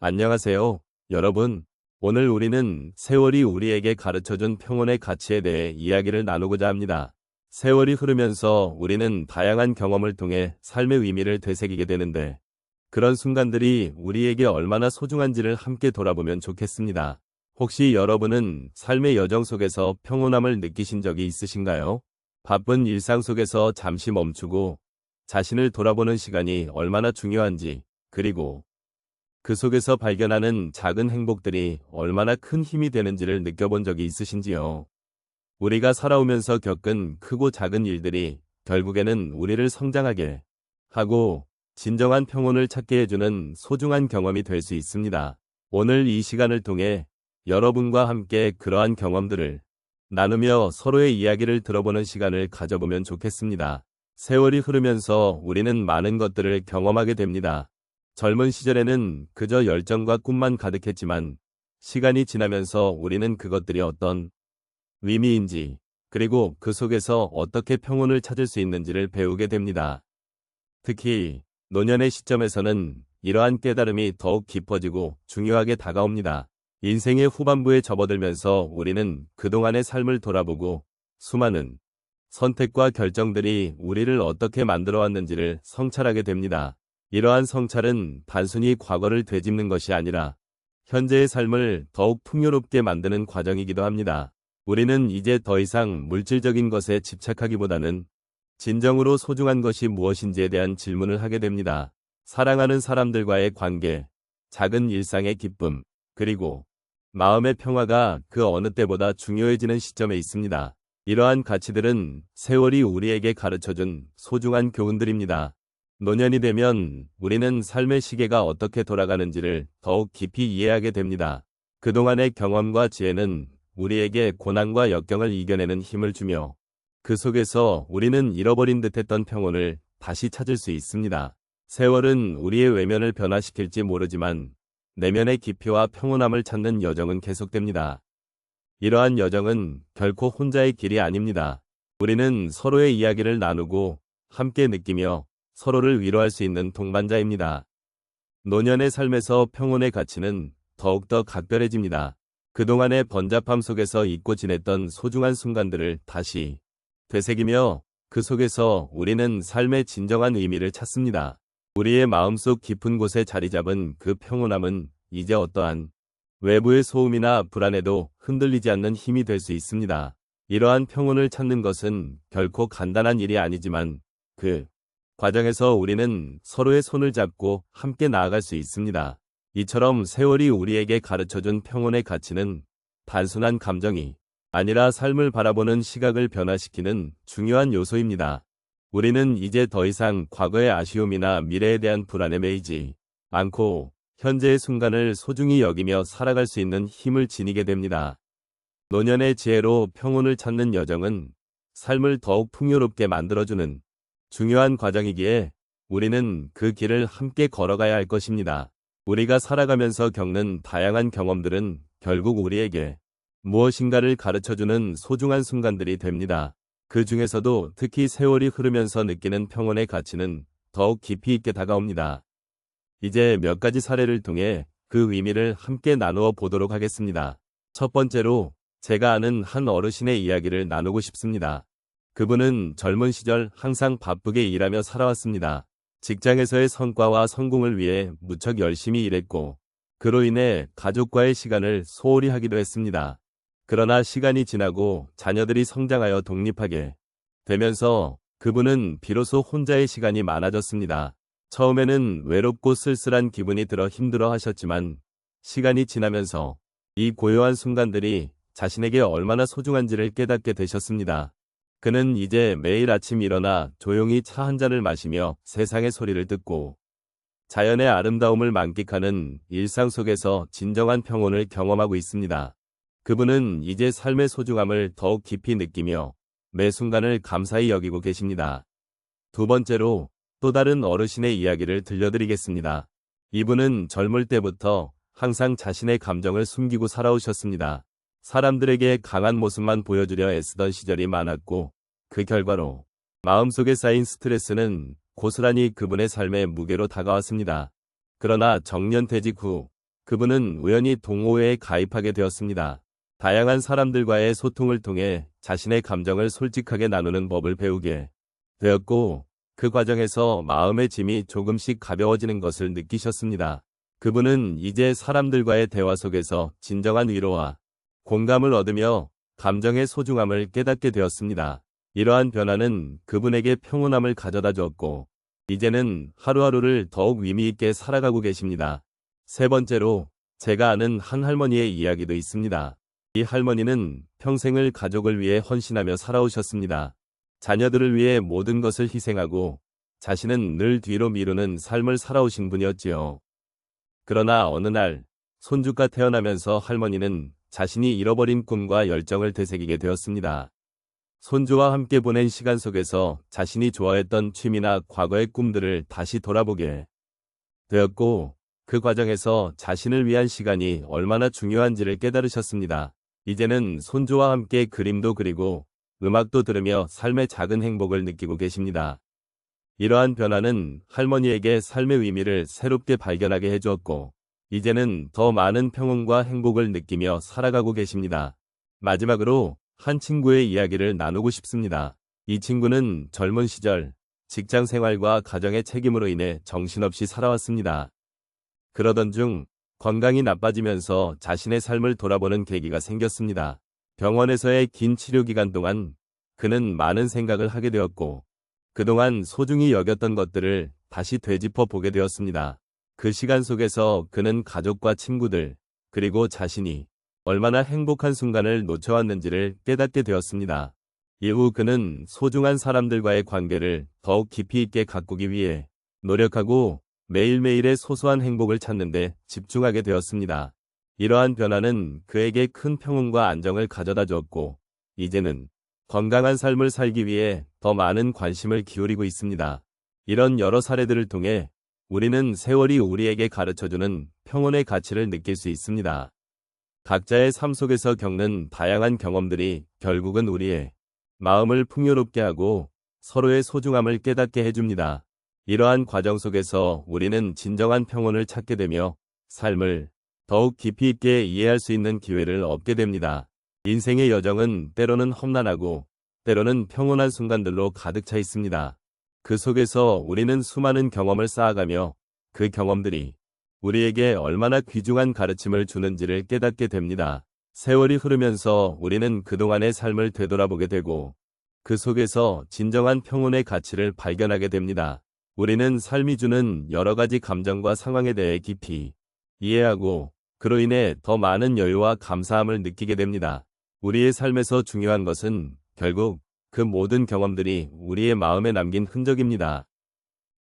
안녕하세요, 여러분. 오늘 우리는 세월이 우리에게 가르쳐준 평온의 가치에 대해 이야기를 나누고자 합니다. 세월이 흐르면서 우리는 다양한 경험을 통해 삶의 의미를 되새기게 되는데, 그런 순간들이 우리에게 얼마나 소중한지를 함께 돌아보면 좋겠습니다. 혹시 여러분은 삶의 여정 속에서 평온함을 느끼신 적이 있으신가요? 바쁜 일상 속에서 잠시 멈추고 자신을 돌아보는 시간이 얼마나 중요한지, 그리고 그 속에서 발견하는 작은 행복들이 얼마나 큰 힘이 되는지를 느껴본 적이 있으신지요? 우리가 살아오면서 겪은 크고 작은 일들이 결국에는 우리를 성장하게 하고 진정한 평온을 찾게 해주는 소중한 경험이 될 수 있습니다. 오늘 이 시간을 통해 여러분과 함께 그러한 경험들을 나누며 서로의 이야기를 들어보는 시간을 가져보면 좋겠습니다. 세월이 흐르면서 우리는 많은 것들을 경험하게 됩니다. 젊은 시절에는 그저 열정과 꿈만 가득했지만 시간이 지나면서 우리는 그것들이 어떤 의미인지, 그리고 그 속에서 어떻게 평온을 찾을 수 있는지를 배우게 됩니다. 특히 노년의 시점에서는 이러한 깨달음이 더욱 깊어지고 중요하게 다가옵니다. 인생의 후반부에 접어들면서 우리는 그동안의 삶을 돌아보고 수많은 선택과 결정들이 우리를 어떻게 만들어 왔는지를 성찰하게 됩니다. 이러한 성찰은 단순히 과거를 되짚는 것이 아니라 현재의 삶을 더욱 풍요롭게 만드는 과정이기도 합니다. 우리는 이제 더 이상 물질적인 것에 집착하기보다는 진정으로 소중한 것이 무엇인지에 대한 질문을 하게 됩니다. 사랑하는 사람들과의 관계, 작은 일상의 기쁨, 그리고 마음의 평화가 그 어느 때보다 중요해지는 시점에 있습니다. 이러한 가치들은 세월이 우리에게 가르쳐준 소중한 교훈들입니다. 노년이 되면 우리는 삶의 시계가 어떻게 돌아가는지를 더욱 깊이 이해하게 됩니다. 그동안의 경험과 지혜는 우리에게 고난과 역경을 이겨내는 힘을 주며 그 속에서 우리는 잃어버린 듯했던 평온을 다시 찾을 수 있습니다. 세월은 우리의 외면을 변화시킬지 모르지만 내면의 깊이와 평온함을 찾는 여정은 계속됩니다. 이러한 여정은 결코 혼자의 길이 아닙니다. 우리는 서로의 이야기를 나누고 함께 느끼며 서로를 위로할 수 있는 동반자입니다. 노년의 삶에서 평온의 가치는 더욱더 각별해집니다. 그동안의 번잡함 속에서 잊고 지냈던 소중한 순간들을 다시 되새기며 그 속에서 우리는 삶의 진정한 의미를 찾습니다. 우리의 마음속 깊은 곳에 자리 잡은 그 평온함은 이제 어떠한 외부의 소음이나 불안에도 흔들리지 않는 힘이 될 수 있습니다. 이러한 평온을 찾는 것은 결코 간단한 일이 아니지만 그 과정에서 우리는 서로의 손을 잡고 함께 나아갈 수 있습니다. 이처럼 세월이 우리에게 가르쳐준 평온의 가치는 단순한 감정이 아니라 삶을 바라보는 시각을 변화시키는 중요한 요소입니다. 우리는 이제 더 이상 과거의 아쉬움이나 미래에 대한 불안에 매이지 않고 현재의 순간을 소중히 여기며 살아갈 수 있는 힘을 지니게 됩니다. 노년의 지혜로 평온을 찾는 여정은 삶을 더욱 풍요롭게 만들어주는 중요한 과정이기에 우리는 그 길을 함께 걸어가야 할 것입니다. 우리가 살아가면서 겪는 다양한 경험들은 결국 우리에게 무엇인가를 가르쳐주는 소중한 순간들이 됩니다. 그 중에서도 특히 세월이 흐르면서 느끼는 평온의 가치는 더욱 깊이 있게 다가옵니다. 이제 몇 가지 사례를 통해 그 의미를 함께 나누어 보도록 하겠습니다. 첫 번째로 제가 아는 한 어르신의 이야기를 나누고 싶습니다. 그분은 젊은 시절 항상 바쁘게 일하며 살아왔습니다. 직장에서의 성과와 성공을 위해 무척 열심히 일했고 그로 인해 가족과의 시간을 소홀히 하기도 했습니다. 그러나 시간이 지나고 자녀들이 성장하여 독립하게 되면서 그분은 비로소 혼자의 시간이 많아졌습니다. 처음에는 외롭고 쓸쓸한 기분이 들어 힘들어 하셨지만 시간이 지나면서 이 고요한 순간들이 자신에게 얼마나 소중한지를 깨닫게 되셨습니다. 그는 이제 매일 아침 일어나 조용히 차 한 잔을 마시며 세상의 소리를 듣고 자연의 아름다움을 만끽하는 일상 속에서 진정한 평온을 경험하고 있습니다. 그분은 이제 삶의 소중함을 더욱 깊이 느끼며 매 순간을 감사히 여기고 계십니다. 두 번째로 또 다른 어르신의 이야기를 들려드리겠습니다. 이분은 젊을 때부터 항상 자신의 감정을 숨기고 살아오셨습니다. 사람들에게 강한 모습만 보여주려 애쓰던 시절이 많았고 그 결과로 마음속에 쌓인 스트레스는 고스란히 그분의 삶의 무게로 다가왔습니다. 그러나 정년퇴직 후 그분은 우연히 동호회에 가입하게 되었습니다. 다양한 사람들과의 소통을 통해 자신의 감정을 솔직하게 나누는 법을 배우게 되었고, 그 과정에서 마음의 짐이 조금씩 가벼워지는 것을 느끼셨습니다. 그분은 이제 사람들과의 대화 속에서 진정한 위로와 공감을 얻으며 감정의 소중함을 깨닫게 되었습니다. 이러한 변화는 그분에게 평온함을 가져다 주었고, 이제는 하루하루를 더욱 의미 있게 살아가고 계십니다. 세 번째로, 제가 아는 한 할머니의 이야기도 있습니다. 이 할머니는 평생을 가족을 위해 헌신하며 살아오셨습니다. 자녀들을 위해 모든 것을 희생하고 자신은 늘 뒤로 미루는 삶을 살아오신 분이었지요. 그러나 어느 날 손주가 태어나면서 할머니는 자신이 잃어버린 꿈과 열정을 되새기게 되었습니다. 손주와 함께 보낸 시간 속에서 자신이 좋아했던 취미나 과거의 꿈들을 다시 돌아보게 되었고, 그 과정에서 자신을 위한 시간이 얼마나 중요한지를 깨달으셨습니다. 이제는 손주와 함께 그림도 그리고 음악도 들으며 삶의 작은 행복을 느끼고 계십니다. 이러한 변화는 할머니에게 삶의 의미를 새롭게 발견하게 해주었고, 이제는 더 많은 평온과 행복을 느끼며 살아가고 계십니다. 마지막으로 한 친구의 이야기를 나누고 싶습니다. 이 친구는 젊은 시절 직장 생활과 가정의 책임으로 인해 정신없이 살아왔습니다. 그러던 중 건강이 나빠지면서 자신의 삶을 돌아보는 계기가 생겼습니다. 병원에서의 긴 치료 기간 동안 그는 많은 생각을 하게 되었고, 그동안 소중히 여겼던 것들을 다시 되짚어 보게 되었습니다. 그 시간 속에서 그는 가족과 친구들, 그리고 자신이 얼마나 행복한 순간을 놓쳐왔는지를 깨닫게 되었습니다. 이후 그는 소중한 사람들과의 관계를 더욱 깊이 있게 가꾸기 위해 노력하고 매일매일의 소소한 행복을 찾는 데 집중하게 되었습니다. 이러한 변화는 그에게 큰 평온과 안정을 가져다 주었고, 이제는 건강한 삶을 살기 위해 더 많은 관심을 기울이고 있습니다. 이런 여러 사례들을 통해 우리는 세월이 우리에게 가르쳐주는 평온의 가치를 느낄 수 있습니다. 각자의 삶 속에서 겪는 다양한 경험들이 결국은 우리의 마음을 풍요롭게 하고 서로의 소중함을 깨닫게 해줍니다. 이러한 과정 속에서 우리는 진정한 평온을 찾게 되며 삶을 더욱 깊이 있게 이해할 수 있는 기회를 얻게 됩니다. 인생의 여정은 때로는 험난하고 때로는 평온한 순간들로 가득 차 있습니다. 그 속에서 우리는 수많은 경험을 쌓아가며 그 경험들이 우리에게 얼마나 귀중한 가르침을 주는지를 깨닫게 됩니다. 세월이 흐르면서 우리는 그동안의 삶을 되돌아보게 되고 그 속에서 진정한 평온의 가치를 발견하게 됩니다. 우리는 삶이 주는 여러 가지 감정과 상황에 대해 깊이 이해하고 그로 인해 더 많은 여유와 감사함을 느끼게 됩니다. 우리의 삶에서 중요한 것은 결국 그 모든 경험들이 우리의 마음에 남긴 흔적입니다.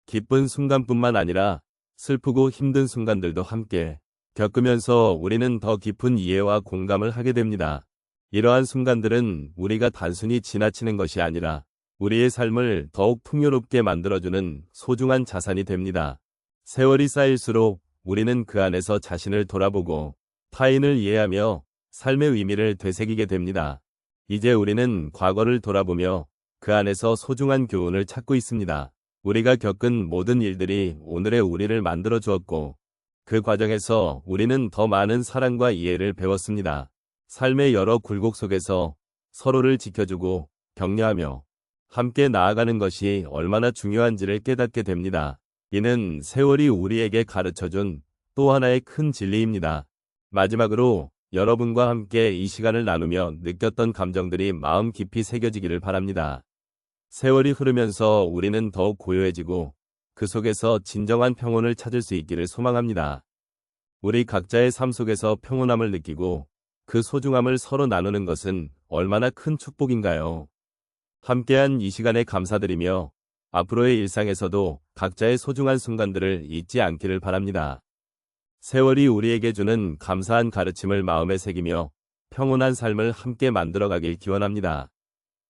기쁜 순간뿐만 아니라 슬프고 힘든 순간들도 함께 겪으면서 우리는 더 깊은 이해와 공감을 하게 됩니다. 이러한 순간들은 우리가 단순히 지나치는 것이 아니라 우리의 삶을 더욱 풍요롭게 만들어주는 소중한 자산이 됩니다. 세월이 쌓일수록 우리는 그 안에서 자신을 돌아보고 타인을 이해하며 삶의 의미를 되새기게 됩니다. 이제 우리는 과거를 돌아보며 그 안에서 소중한 교훈을 찾고 있습니다. 우리가 겪은 모든 일들이 오늘의 우리를 만들어 주었고 그 과정에서 우리는 더 많은 사랑과 이해를 배웠습니다. 삶의 여러 굴곡 속에서 서로를 지켜주고 격려하며 함께 나아가는 것이 얼마나 중요한지를 깨닫게 됩니다. 이는 세월이 우리에게 가르쳐준 또 하나의 큰 진리입니다. 마지막으로 여러분과 함께 이 시간을 나누며 느꼈던 감정들이 마음 깊이 새겨지기를 바랍니다. 세월이 흐르면서 우리는 더욱 고요해지고 그 속에서 진정한 평온을 찾을 수 있기를 소망합니다. 우리 각자의 삶 속에서 평온함을 느끼고 그 소중함을 서로 나누는 것은 얼마나 큰 축복인가요? 함께한 이 시간에 감사드리며 앞으로의 일상에서도 각자의 소중한 순간들을 잊지 않기를 바랍니다. 세월이 우리에게 주는 감사한 가르침을 마음에 새기며 평온한 삶을 함께 만들어가길 기원합니다.